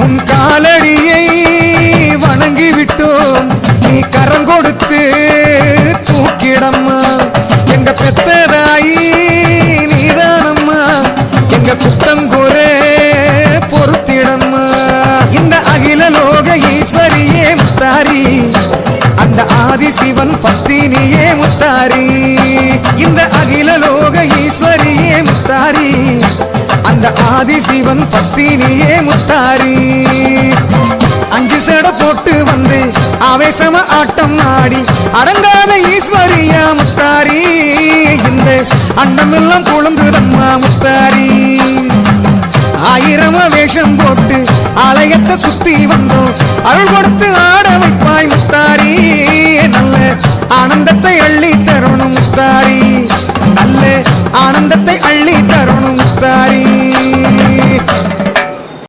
உன் காலடியை வணங்கிவிட்டோம் நீ கரம் கொடுத்து தூக்கிடம்மா எங்க பெத்ததாயி நீதானம்மா எங்க குத்தம் குறை பொறுத்திடம்மா இந்த அகில லோக ஈஸ்வரியே முத்தாரி அந்த ஆதிசிவன் பத்தினியே முத்தாரி இந்த அகில லோக ஈஸ்வரியே முத்தாரி அந்த ஆதிசிவன் பத்தினியே முத்தாரி அஞ்சு சட போட்டு வந்து ஆவேசம ஆட்டம் ஆடி அடங்காத ஈஸ்வரியா முத்தாரி இந்த அண்டமெல்லாம் குழந்துதம்மா முத்தாரி ஆயிரம வேஷம் போட்டு ஆலயத்தை சுத்தி வந்தோம் அருள் கொடுத்து ஆட வைப்பாய் முத்தாரி நல்ல ஆனந்தத்தை அள்ளி தரணும் முத்தாரி நல்ல ஆனந்தத்தை அள்ளி தரணும் முத்தாரி